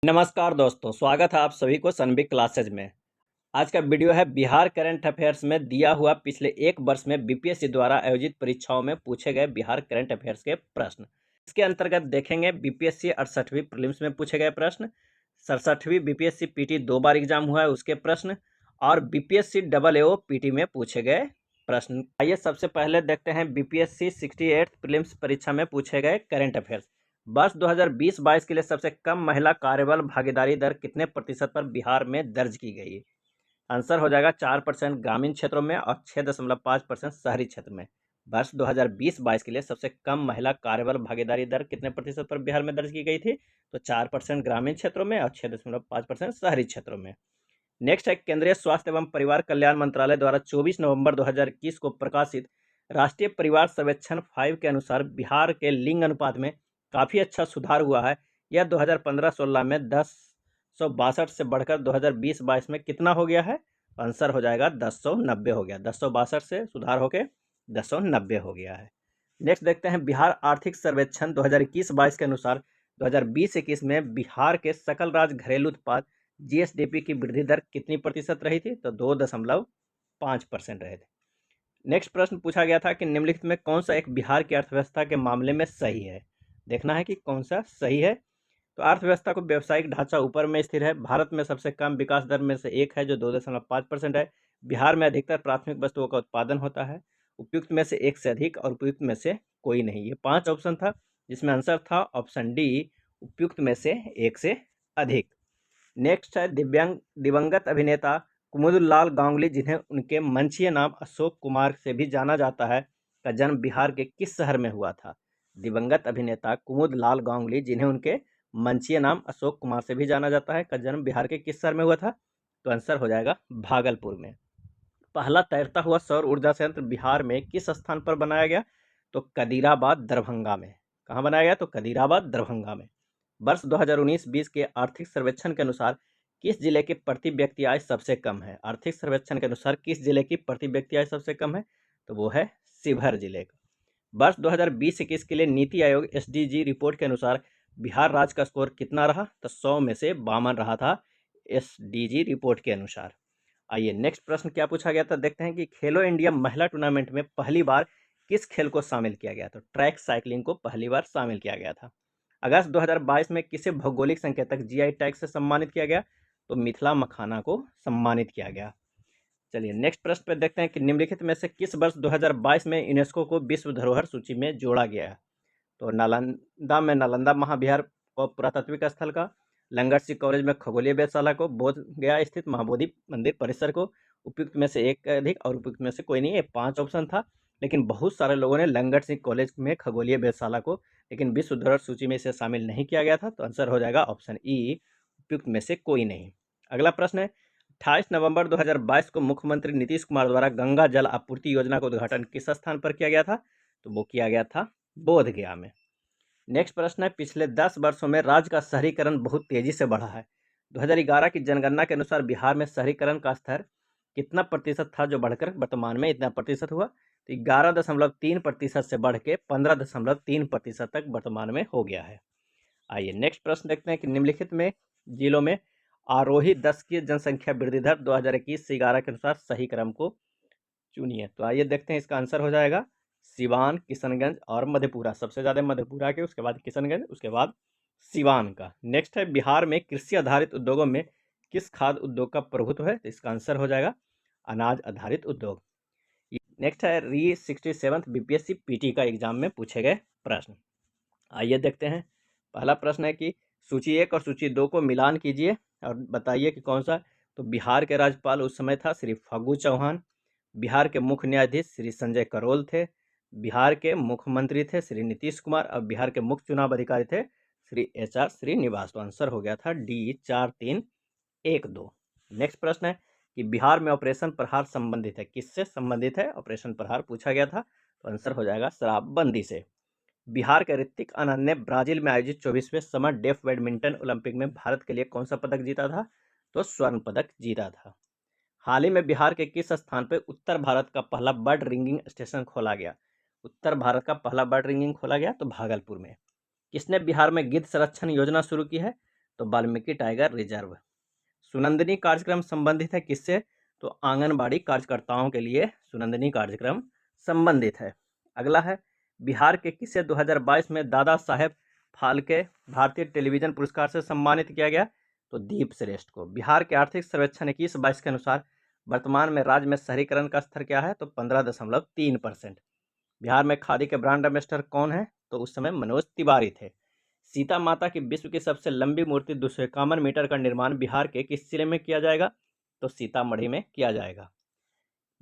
नमस्कार दोस्तों, स्वागत है आप सभी को सनबिग क्लासेज में। आज का वीडियो है बिहार करंट अफेयर्स में दिया हुआ पिछले एक वर्ष में बीपीएससी द्वारा आयोजित परीक्षाओं में पूछे गए बिहार करंट अफेयर्स के प्रश्न। इसके अंतर्गत देखेंगे बीपीएससी 68वीं प्रीलिम्स में पूछे गए प्रश्न, 67वीं बीपीएससी पीटी 2 बार एग्जाम हुआ है उसके प्रश्न और बीपीएससी डबल एओ पीटी में पूछे गए प्रश्न। आइए सबसे पहले देखते हैं बीपीएससी 68th प्रीलिम्स परीक्षा में पूछे गए करंट अफेयर्स। वर्ष 2020-22 के लिए सबसे कम महिला कार्यबल भागीदारी दर कितने प्रतिशत पर बिहार में दर्ज की गई है? आंसर हो जाएगा 4% ग्रामीण क्षेत्रों में और 6.5% शहरी क्षेत्र में। वर्ष 2020-22 के लिए सबसे कम महिला कार्यबल भागीदारी दर कितने प्रतिशत पर बिहार में दर्ज की गई थी? तो 4% ग्रामीण क्षेत्रों में और 6.5% शहरी क्षेत्रों में। नेक्स्ट है केंद्रीय स्वास्थ्य एवं परिवार कल्याण मंत्रालय द्वारा 24 नवंबर 2021 को प्रकाशित राष्ट्रीय परिवार सर्वेक्षण 5 के अनुसार बिहार के लिंग अनुपात में काफ़ी अच्छा सुधार हुआ है। यह 2015-16 में 1062 से बढ़कर 2020-22 में कितना हो गया है? आंसर हो जाएगा 1090 हो गया। 1062 से सुधार होकर 1090 हो गया है। नेक्स्ट देखते हैं बिहार आर्थिक सर्वेक्षण 2021-22 के अनुसार 2020-21 में बिहार के सकल राज्य घरेलू उत्पाद जीएसडीपी की वृद्धि दर कितनी प्रतिशत रही थी? तो 2.5% रहे थे। नेक्स्ट प्रश्न पूछा गया था कि निम्नलिखित में कौन सा एक बिहार की अर्थव्यवस्था के मामले में सही है? देखना है कि कौन सा सही है। तो अर्थव्यवस्था को व्यावसायिक ढांचा ऊपर में स्थिर है। भारत में सबसे कम विकास दर में से एक है जो 2.5% है। बिहार में अधिकतर प्राथमिक वस्तुओं का उत्पादन होता है। उपयुक्त में से एक से अधिक और उपयुक्त में से कोई नहीं। ये 5 ऑप्शन था जिसमें आंसर था ऑप्शन डी, उपयुक्त में से एक से अधिक। नेक्स्ट है दिवंगत अभिनेता कुमुदलाल गांगुली जिन्हें उनके मंचीय नाम अशोक कुमार से भी जाना जाता है का जन्म बिहार के किस शहर में हुआ था? दिवंगत अभिनेता कुमुदलाल गांगुली जिन्हें उनके मंचीय नाम अशोक कुमार से भी जाना जाता है का जन्म बिहार के किस शहर में हुआ था? तो आंसर हो जाएगा भागलपुर में। पहला तैरता हुआ सौर ऊर्जा संयंत्र बिहार में किस स्थान पर बनाया गया? तो कदीराबाद दरभंगा में। कहाँ बनाया गया? तो कदीराबाद दरभंगा में। वर्ष 2019-20 के आर्थिक सर्वेक्षण के अनुसार किस जिले की प्रति व्यक्ति आय सबसे कम है? आर्थिक सर्वेक्षण के अनुसार किस जिले की प्रति व्यक्ति आय सबसे कम है? तो वो है शिवहर जिले का। वर्ष 2020-21 के लिए नीति आयोग एसडीजी रिपोर्ट के अनुसार बिहार राज्य का स्कोर कितना रहा? तो 100 में से 52 रहा था एसडीजी रिपोर्ट के अनुसार। आइए नेक्स्ट प्रश्न क्या पूछा गया था देखते हैं कि खेलो इंडिया महिला टूर्नामेंट में पहली बार किस खेल को शामिल किया गया? तो ट्रैक साइकिलिंग को पहली बार शामिल किया गया था। अगस्त 2022 में किसे भौगोलिक संकेतक जीआई टैग से सम्मानित किया गया? तो मिथिला मखाना को सम्मानित किया गया। चलिए नेक्स्ट प्रश्न पे देखते हैं कि निम्नलिखित में से किस वर्ष 2022 में यूनेस्को को विश्व धरोहर सूची में जोड़ा गया है? तो नालंदा में नालंदा महाविहार को पुरातात्विक स्थल का, लंगर सिंह कॉलेज में खगोलीय वेधशाला को, बोध गया स्थित महाबोधि मंदिर परिसर को, उपयुक्त में से एक अधिक और उपयुक्त में से कोई नहीं। ये 5 ऑप्शन था लेकिन बहुत सारे लोगों ने लंगर सिंह कॉलेज में खगोलीय वेधशाला को, लेकिन विश्व धरोहर सूची में इसे शामिल नहीं किया गया था। तो आंसर हो जाएगा ऑप्शन ई, उपयुक्त में से कोई नहीं। अगला प्रश्न है 28 नवंबर 2022 को मुख्यमंत्री नीतीश कुमार द्वारा गंगा जल आपूर्ति योजना का उद्घाटन किस स्थान पर किया गया था? तो वो किया गया था बोध गया में। नेक्स्ट प्रश्न है पिछले 10 वर्षों में राज्य का शहरीकरण बहुत तेजी से बढ़ा है। 2011 की जनगणना के अनुसार बिहार में शहरीकरण का स्तर कितना प्रतिशत था जो बढ़कर वर्तमान में इतना प्रतिशत हुआ? तो 11.3% से बढ़ के 15.3% तक वर्तमान में हो गया है। आइए नेक्स्ट प्रश्न देखते हैं कि निम्नलिखित में जिलों में आरोही 10 की जनसंख्या वृद्धि दर 2021 से 11 के अनुसार सही क्रम को चुनिए। तो आइए देखते हैं इसका आंसर हो जाएगा सिवान, किशनगंज और मधेपुरा। सबसे ज़्यादा मधेपुरा के, उसके बाद किशनगंज, उसके बाद सिवान का। नेक्स्ट है बिहार में कृषि आधारित उद्योगों में किस खाद्य उद्योग का प्रभुत्व है? तो इसका आंसर हो जाएगा अनाज आधारित उद्योग। नेक्स्ट है री 67th बीपीएससी पीटी का एग्जाम में पूछे गए प्रश्न। आइए देखते हैं। पहला प्रश्न है कि सूची 1 और सूची 2 को मिलान कीजिए और बताइए कि कौन सा। तो बिहार के राज्यपाल उस समय था श्री फागू चौहान, बिहार के मुख्य न्यायाधीश श्री संजय करोल थे, बिहार के मुख्यमंत्री थे श्री नीतीश कुमार और बिहार के मुख्य चुनाव अधिकारी थे श्री एच.आर. श्रीनिवास। तो आंसर हो गया था डी 4312। नेक्स्ट प्रश्न है कि बिहार में ऑपरेशन प्रहार संबंधित है, किससे संबंधित है? ऑपरेशन प्रहार पूछा गया था तो आंसर हो जाएगा शराबबंदी से। बिहार के ऋतिक आनंद ने ब्राजील में आयोजित 24वें समर डेफ बैडमिंटन ओलंपिक में भारत के लिए कौन सा पदक जीता था? तो स्वर्ण पदक जीता था। हाल ही में बिहार के किस स्थान पर उत्तर भारत का पहला बर्ड रिंगिंग स्टेशन खोला गया? उत्तर भारत का पहला बर्ड रिंगिंग खोला गया तो भागलपुर में। किसने बिहार में गिद्ध संरक्षण योजना शुरू की है? तो वाल्मीकि टाइगर रिजर्व। सुनंदनी कार्यक्रम संबंधित है किससे? तो आंगनबाड़ी कार्यकर्ताओं के लिए सुनंदनी कार्यक्रम संबंधित है। अगला है, बिहार के किसे 2022 में दादा साहेब फाल्के भारतीय टेलीविजन पुरस्कार से सम्मानित किया गया? तो दीप श्रेष्ठ को। बिहार के आर्थिक सर्वेक्षण 21-22 के अनुसार वर्तमान में राज्य में शहरीकरण का स्तर क्या है? तो 15.3%। बिहार में खादी के ब्रांड एम्बेसडर कौन है? तो उस समय मनोज तिवारी थे। सीता माता की विश्व की सबसे लंबी मूर्ति 251 मीटर का निर्माण बिहार के किस जिले में किया जाएगा? तो सीतामढ़ी में किया जाएगा।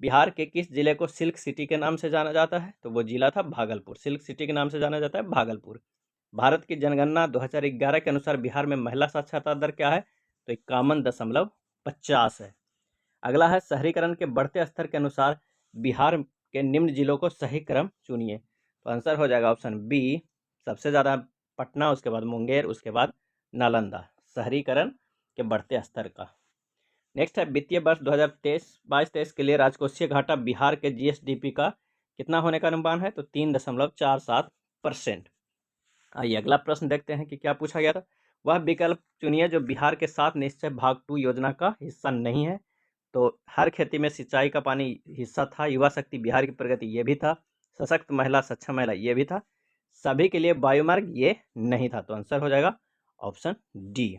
बिहार के किस जिले को सिल्क सिटी के नाम से जाना जाता है? तो वो जिला था भागलपुर। सिल्क सिटी के नाम से जाना जाता है भागलपुर। भारत की जनगणना 2011 के अनुसार बिहार में महिला साक्षरता दर क्या है? तो 51.50 है। अगला है, शहरीकरण के बढ़ते स्तर के अनुसार बिहार के निम्न जिलों को सही क्रम चुनिए। तो आंसर हो जाएगा ऑप्शन बी, सबसे ज़्यादा पटना, उसके बाद मुंगेर, उसके बाद नालंदा, शहरीकरण के बढ़ते स्तर का। नेक्स्ट है, वित्तीय वर्ष 2023-22 के लिए राजकोषीय घाटा बिहार के जीएसडीपी का कितना होने का अनुमान है? तो 3.47%। आइए अगला प्रश्न देखते हैं कि क्या पूछा गया था। वह विकल्प चुनिए जो बिहार के 7 निश्चय भाग 2 योजना का हिस्सा नहीं है। तो हर खेती में सिंचाई का पानी हिस्सा था, युवा शक्ति बिहार की प्रगति ये भी था, सशक्त महिला सक्षम महिला ये भी था, सभी के लिए वायुमार्ग ये नहीं था। तो आंसर हो जाएगा ऑप्शन डी।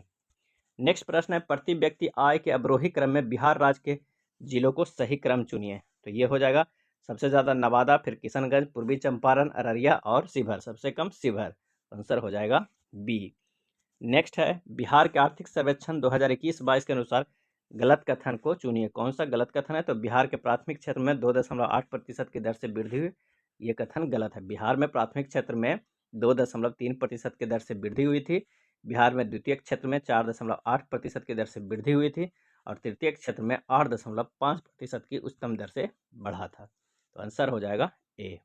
नेक्स्ट प्रश्न है, प्रति व्यक्ति आय के अवरोही क्रम में बिहार राज्य के जिलों को सही क्रम चुनिए। तो ये हो जाएगा सबसे ज़्यादा नवादा, फिर किशनगंज, पूर्वी चंपारण, अररिया और शिवहर, सबसे कम शिवहर। आंसर हो जाएगा बी। नेक्स्ट है, बिहार के आर्थिक सर्वेक्षण 2021-22 के अनुसार गलत कथन को चुनिए। कौन सा गलत कथन है? तो बिहार के प्राथमिक क्षेत्र में 2.8% की दर से वृद्धि हुई, ये कथन गलत है। बिहार में प्राथमिक क्षेत्र में 2.3% की दर से वृद्धि हुई थी। बिहार में द्वितीयक क्षेत्र में 4.8% की दर से वृद्धि हुई थी और तृतीयक क्षेत्र में 8.5% की उच्चतम दर से बढ़ा था। तो आंसर हो जाएगा ए।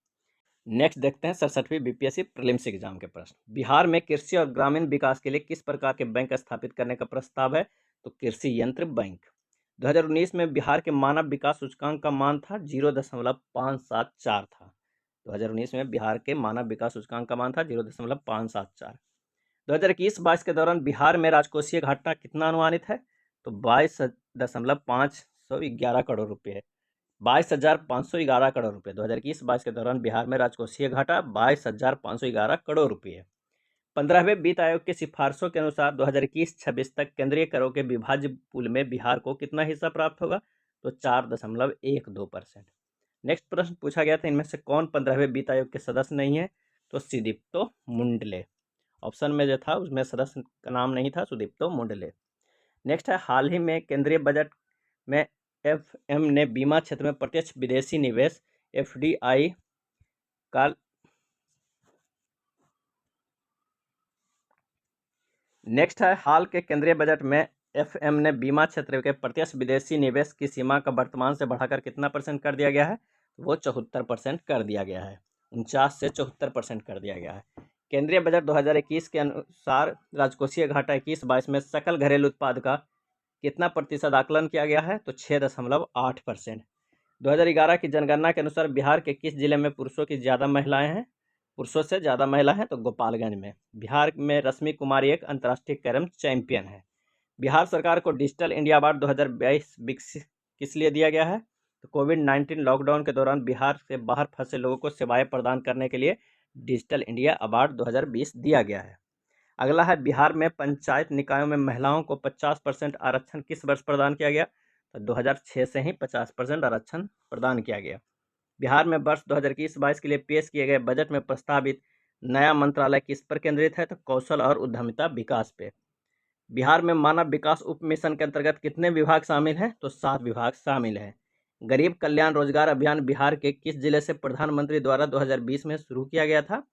नेक्स्ट देखते हैं 67वीं बीपीएससी प्रीलिम्स एग्जाम के प्रश्न। बिहार में कृषि और ग्रामीण विकास के लिए किस प्रकार के बैंक स्थापित करने का प्रस्ताव है? तो कृषि यंत्र बैंक। 2019 में बिहार के मानव विकास सूचकांक का मान था 0.574 था। 2019 में बिहार के मानव विकास सूचकांक का मान था 0.574। 2021-22 के दौरान बिहार में राजकोषीय घाटा कितना अनुमानित है? तो 22.511 करोड़ रुपये, 22,511 करोड़ रुपये। 2021-22 के दौरान बिहार में राजकोषीय घाटा 22,511 करोड़ रुपये। 15वें वित्त आयोग की सिफारिशों के अनुसार 2021-26 तक केंद्रीय करों के विभाज्य पूल में बिहार को कितना हिस्सा प्राप्त होगा? तो 4.12%। नेक्स्ट प्रश्न पूछा गया था, इनमें से कौन 15वें वित्त आयोग के सदस्य नहीं है? तो सुदीप्तो मुंडले। ऑप्शन में जो था उसमें सदस्य का नाम नहीं था, सुदीप्तो मुंडले। नेक्स्ट है, हाल ही में केंद्रीय बजट में एफएम ने बीमा क्षेत्र में प्रत्यक्ष विदेशी निवेश एफडीआई का नेक्स्ट है, हाल के केंद्रीय बजट में एफएम ने बीमा क्षेत्र के प्रत्यक्ष विदेशी निवेश की सीमा का वर्तमान से बढ़ाकर कितना परसेंट कर दिया गया है? वो 74% कर दिया गया है। 49 से 74% कर दिया गया है। केंद्रीय बजट 2021 के अनुसार राजकोषीय घाटा 21-22 में सकल घरेलू उत्पाद का कितना प्रतिशत आकलन किया गया है? तो 6.8%। 2011 की जनगणना के अनुसार बिहार के किस जिले में पुरुषों की ज़्यादा महिलाएं हैं? पुरुषों से ज़्यादा महिला हैं तो गोपालगंज में। बिहार में रश्मि कुमारी एक अंतर्राष्ट्रीय कैरम चैंपियन है। बिहार सरकार को डिजिटल इंडिया अवार्ड 2022 किस लिए दिया गया है? तो कोविड-19 लॉकडाउन के दौरान बिहार से बाहर फंसे लोगों को सेवाएं प्रदान करने के लिए डिजिटल इंडिया अवार्ड 2020 दिया गया है। अगला है, बिहार में पंचायत निकायों में महिलाओं को 50% आरक्षण किस वर्ष प्रदान किया गया? तो 2006 से ही 50% आरक्षण प्रदान किया गया। बिहार में वर्ष 2021-22 के लिए पेश किए गए बजट में प्रस्तावित नया मंत्रालय किस पर केंद्रित है? तो कौशल और उद्यमिता विकास पे। बिहार में मानव विकास उप मिशन के अंतर्गत कितने विभाग शामिल हैं? तो 7 विभाग शामिल हैं। गरीब कल्याण रोजगार अभियान बिहार के किस जिले से प्रधानमंत्री द्वारा 2020 में शुरू किया गया था?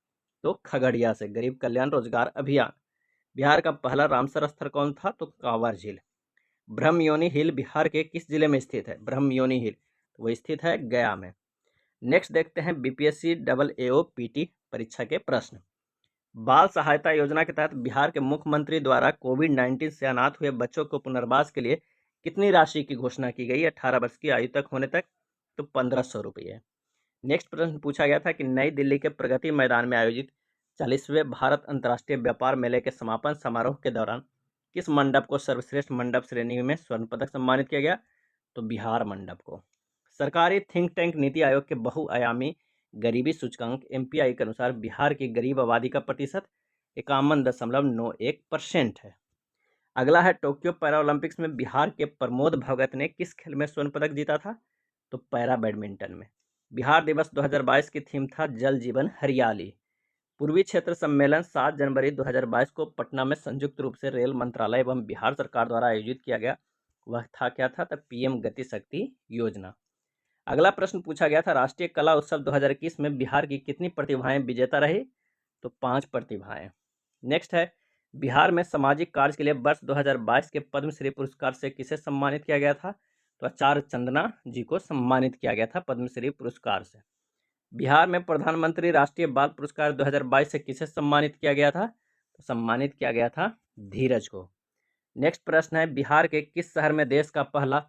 तो खगड़िया से। गरीब कल्याण रोजगार अभियान। बिहार का पहला रामसर स्थल कौन था? तो कांवर झील। ब्रह्मयोनी हिल बिहार के किस जिले में स्थित है? ब्रह्मयोनी हिल वो स्थित है गया में। नेक्स्ट देखते हैं बीपीएससी AAOPT परीक्षा के प्रश्न। बाल सहायता योजना के तहत बिहार के मुख्यमंत्री द्वारा कोविड-19 से अनाथ हुए बच्चों को पुनर्वास के लिए कितनी राशि की घोषणा की गई? 18 वर्ष की आयु तक होने तक। तो 1500 रुपये। नेक्स्ट प्रश्न पूछा गया था कि नई दिल्ली के प्रगति मैदान में आयोजित 40वें भारत अंतर्राष्ट्रीय व्यापार मेले के समापन समारोह के दौरान किस मंडप को सर्वश्रेष्ठ मंडप श्रेणी में स्वर्ण पदक सम्मानित किया गया? तो बिहार मंडप को। सरकारी थिंक टैंक नीति आयोग के बहुआयामी गरीबी सूचकांक MPI के अनुसार बिहार की गरीब आबादी का प्रतिशत 51.91% है। अगला है टोक्यो पैरालंपिक्स में बिहार के प्रमोद भगत ने किस खेल में स्वर्ण पदक जीता था? तो पैरा बैडमिंटन में। बिहार दिवस 2022 की थीम था जल जीवन हरियाली। पूर्वी क्षेत्र सम्मेलन 7 जनवरी 2022 को पटना में संयुक्त रूप से रेल मंत्रालय एवं बिहार सरकार द्वारा आयोजित किया गया। वह था क्या था? तब PM गति शक्ति योजना। अगला प्रश्न पूछा गया था राष्ट्रीय कला उत्सव 2021 में बिहार की कितनी प्रतिभाएं विजेता रही? तो 5 प्रतिभाएं। नेक्स्ट है बिहार में सामाजिक कार्य के लिए वर्ष 2022 के पद्मश्री पुरस्कार से किसे सम्मानित किया गया था? तो आचार्य चंदना जी को सम्मानित किया गया था पद्मश्री पुरस्कार से। बिहार में प्रधानमंत्री राष्ट्रीय बाल पुरस्कार 2022 से किसे सम्मानित किया गया था? तो सम्मानित किया गया था धीरज को। नेक्स्ट प्रश्न है बिहार के किस शहर में देश का पहला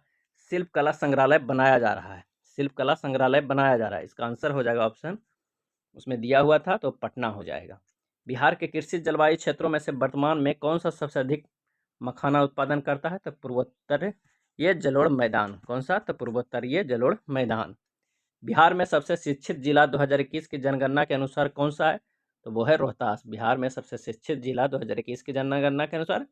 शिल्पकला संग्रहालय बनाया जा रहा है? शिल्पकला संग्रहालय बनाया जा रहा है, इसका आंसर हो जाएगा ऑप्शन उसमें दिया हुआ था तो पटना हो जाएगा। बिहार के कृषि जलवायु क्षेत्रों में से वर्तमान में कौन सा सबसे अधिक मखाना उत्पादन करता है? तो पूर्वोत्तरीय जलोढ़ मैदान। कौन सा? तो पूर्वोत्तरीय जलोढ़ मैदान। बिहार में सबसे शिक्षित जिला 2021 की जनगणना के अनुसार कौन सा है? तो वो है रोहतास। बिहार में सबसे शिक्षित जिला 2021 की जनगणना के अनुसार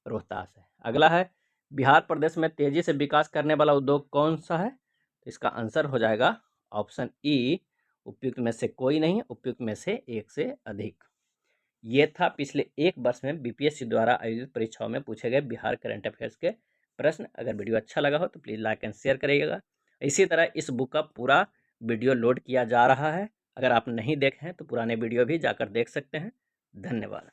रोहतास है। अगला है बिहार प्रदेश में तेजी से विकास करने वाला उद्योग कौन सा है? तो इसका आंसर हो जाएगा ऑप्शन ई, उपयुक्त में से कोई नहीं, उपयुक्त में से एक से अधिक। ये था पिछले एक वर्ष में BPSC द्वारा आयोजित परीक्षाओं में पूछे गए बिहार करंट अफेयर्स के प्रश्न। अगर वीडियो अच्छा लगा हो तो प्लीज़ लाइक एंड शेयर करिएगा। इसी तरह इस बुक का पूरा वीडियो लोड किया जा रहा है, अगर आप नहीं देखे हैं तो पुराने वीडियो भी जाकर देख सकते हैं। धन्यवाद।